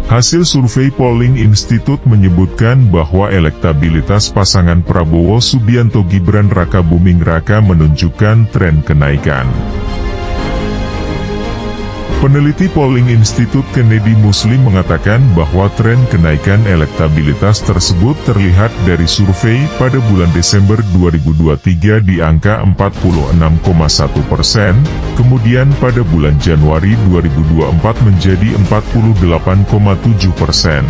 Hasil survei Polling Institute menyebutkan bahwa elektabilitas pasangan Prabowo Subianto Gibran Rakabuming Raka menunjukkan tren kenaikan. Peneliti Polling Institute Kennedy Muslim mengatakan bahwa tren kenaikan elektabilitas tersebut terlihat dari survei pada bulan Desember 2023 di angka 46,1%, kemudian pada bulan Januari 2024 menjadi 48,7%.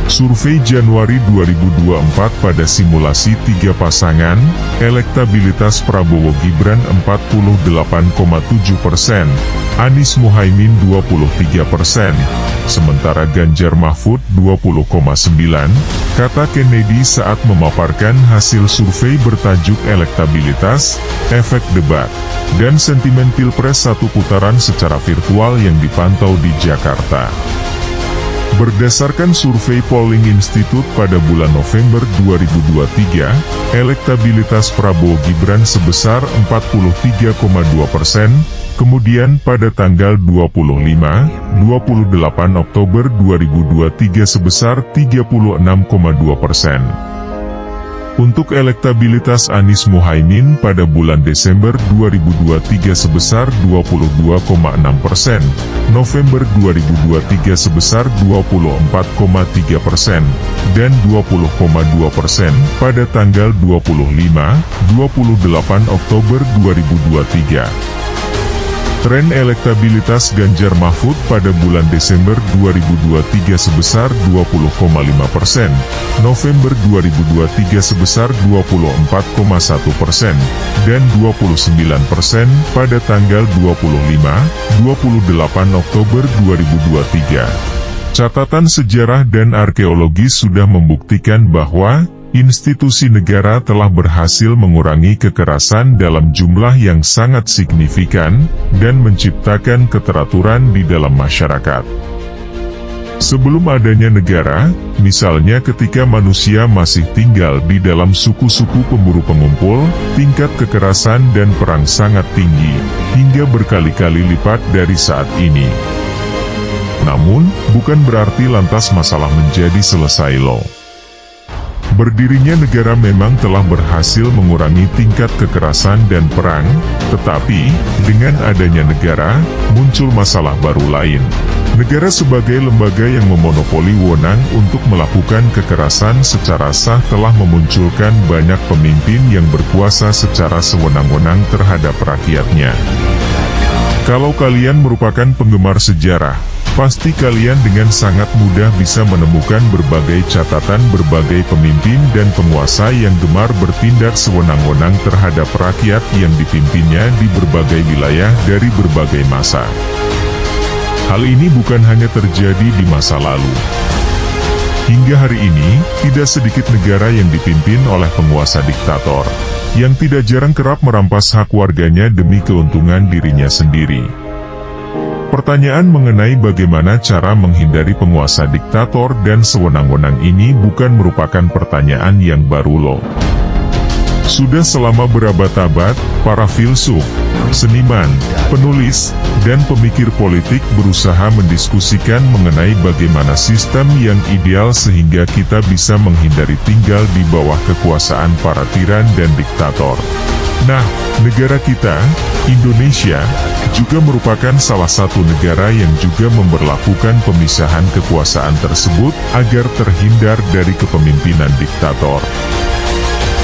Survei Januari 2024 pada simulasi 3 pasangan, elektabilitas Prabowo Gibran 48,7%, Anies Muhaimin 23%, sementara Ganjar Mahfud 20,9%, kata Kennedy saat memaparkan hasil survei bertajuk elektabilitas, efek debat, dan sentimen pilpres satu putaran secara virtual yang dipantau di Jakarta. Berdasarkan survei Polling Institute pada bulan November 2023, elektabilitas Prabowo Gibran sebesar 43,2%, kemudian pada tanggal 25-28 Oktober 2023 sebesar 36,2%. Untuk elektabilitas Anies Muhaimin pada bulan Desember 2023 sebesar 22,6%, November 2023 sebesar 24,3%, dan 20,2% pada tanggal 25-28 Oktober 2023. Tren elektabilitas Ganjar Mahfud pada bulan Desember 2023 sebesar 20,5%, November 2023 sebesar 24,1%, dan 29% pada tanggal 25-28 Oktober 2023. Catatan sejarah dan arkeologi sudah membuktikan bahwa institusi negara telah berhasil mengurangi kekerasan dalam jumlah yang sangat signifikan, dan menciptakan keteraturan di dalam masyarakat. Sebelum adanya negara, misalnya ketika manusia masih tinggal di dalam suku-suku pemburu pengumpul, tingkat kekerasan dan perang sangat tinggi, hingga berkali-kali lipat dari saat ini. Namun, bukan berarti lantas masalah menjadi selesai loh. Berdirinya negara memang telah berhasil mengurangi tingkat kekerasan dan perang, tetapi, dengan adanya negara, muncul masalah baru lain. Negara sebagai lembaga yang memonopoli wewenang untuk melakukan kekerasan secara sah telah memunculkan banyak pemimpin yang berkuasa secara sewenang-wenang terhadap rakyatnya. Kalau kalian merupakan penggemar sejarah, pasti kalian dengan sangat mudah bisa menemukan berbagai catatan berbagai pemimpin dan penguasa yang gemar bertindak sewenang-wenang terhadap rakyat yang dipimpinnya di berbagai wilayah dari berbagai masa. Hal ini bukan hanya terjadi di masa lalu. Hingga hari ini, tidak sedikit negara yang dipimpin oleh penguasa diktator, yang tidak jarang kerap merampas hak warganya demi keuntungan dirinya sendiri. Pertanyaan mengenai bagaimana cara menghindari penguasa diktator dan sewenang-wenang ini bukan merupakan pertanyaan yang baru loh. Sudah selama berabad-abad, para filsuf, seniman, penulis, dan pemikir politik berusaha mendiskusikan mengenai bagaimana sistem yang ideal sehingga kita bisa menghindari tinggal di bawah kekuasaan para tiran dan diktator. Nah, negara kita, Indonesia, juga merupakan salah satu negara yang juga memberlakukan pemisahan kekuasaan tersebut agar terhindar dari kepemimpinan diktator.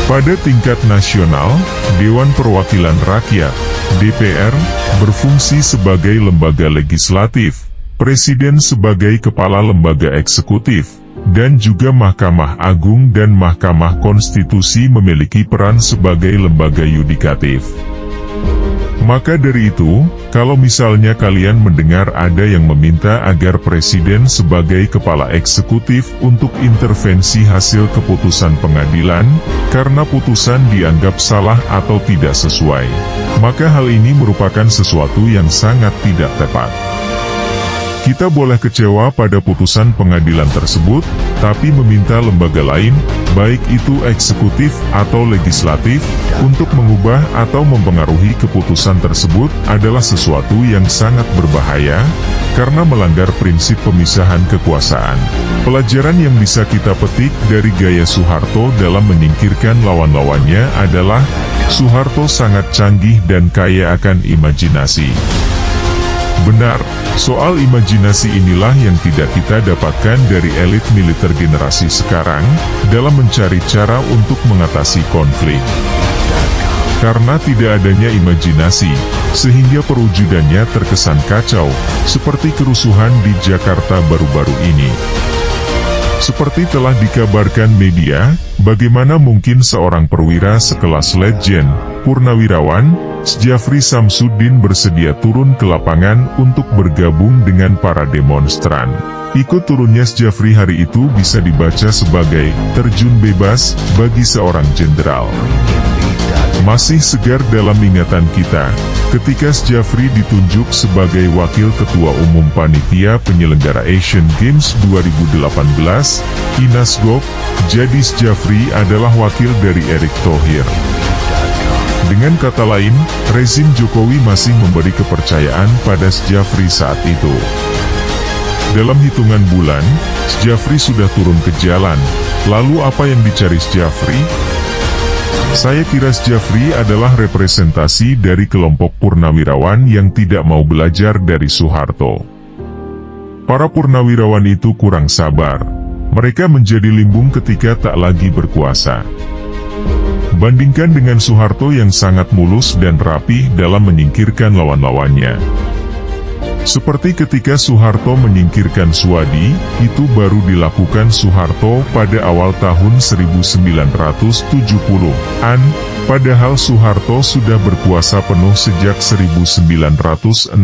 Pada tingkat nasional, Dewan Perwakilan Rakyat, DPR, berfungsi sebagai lembaga legislatif, Presiden sebagai kepala lembaga eksekutif, dan juga Mahkamah Agung dan Mahkamah Konstitusi memiliki peran sebagai lembaga yudikatif. Maka dari itu, kalau misalnya kalian mendengar ada yang meminta agar Presiden sebagai kepala eksekutif untuk intervensi hasil keputusan pengadilan, karena putusan dianggap salah atau tidak sesuai, maka hal ini merupakan sesuatu yang sangat tidak tepat. Kita boleh kecewa pada putusan pengadilan tersebut, tapi meminta lembaga lain, baik itu eksekutif atau legislatif, untuk mengubah atau mempengaruhi keputusan tersebut adalah sesuatu yang sangat berbahaya, karena melanggar prinsip pemisahan kekuasaan. Pelajaran yang bisa kita petik dari gaya Soeharto dalam menyingkirkan lawan-lawannya adalah, Soeharto sangat canggih dan kaya akan imajinasi. Benar, soal imajinasi inilah yang tidak kita dapatkan dari elit militer generasi sekarang, dalam mencari cara untuk mengatasi konflik. Karena tidak adanya imajinasi, sehingga perwujudannya terkesan kacau, seperti kerusuhan di Jakarta baru-baru ini. Seperti telah dikabarkan media, bagaimana mungkin seorang perwira sekelas Letjen Purnawirawan Sjafri Samsudin bersedia turun ke lapangan untuk bergabung dengan para demonstran. Ikut turunnya Sjafri hari itu bisa dibaca sebagai terjun bebas bagi seorang jenderal. Masih segar dalam ingatan kita, ketika Sjafri ditunjuk sebagai Wakil Ketua Umum Panitia Penyelenggara Asian Games 2018, Inasgok, jadi Sjafri adalah wakil dari Erick Thohir. Dengan kata lain, rezim Jokowi masih memberi kepercayaan pada Sjafri saat itu. Dalam hitungan bulan, Sjafri sudah turun ke jalan. Lalu apa yang dicari Sjafri? Saya kira Sjafri adalah representasi dari kelompok purnawirawan yang tidak mau belajar dari Soeharto. Para purnawirawan itu kurang sabar. Mereka menjadi limbung ketika tak lagi berkuasa. Bandingkan dengan Soeharto yang sangat mulus dan rapih dalam menyingkirkan lawan-lawannya. Seperti ketika Soeharto menyingkirkan Suwadi, itu baru dilakukan Soeharto pada awal tahun 1970-an, padahal Soeharto sudah berkuasa penuh sejak 1966.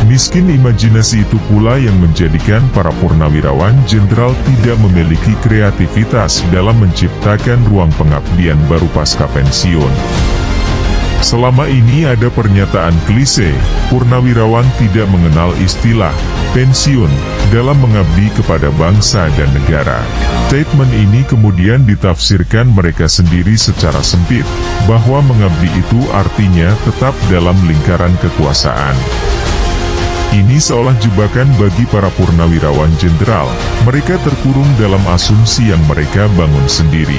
Miskin imajinasi itu pula yang menjadikan para purnawirawan jenderal tidak memiliki kreativitas dalam menciptakan ruang pengabdian baru pasca pensiun. Selama ini ada pernyataan klise, purnawirawan tidak mengenal istilah pensiun dalam mengabdi kepada bangsa dan negara. Statement ini kemudian ditafsirkan mereka sendiri secara sempit, bahwa mengabdi itu artinya tetap dalam lingkaran kekuasaan. Ini seolah jebakan bagi para purnawirawan jenderal, mereka terkurung dalam asumsi yang mereka bangun sendiri.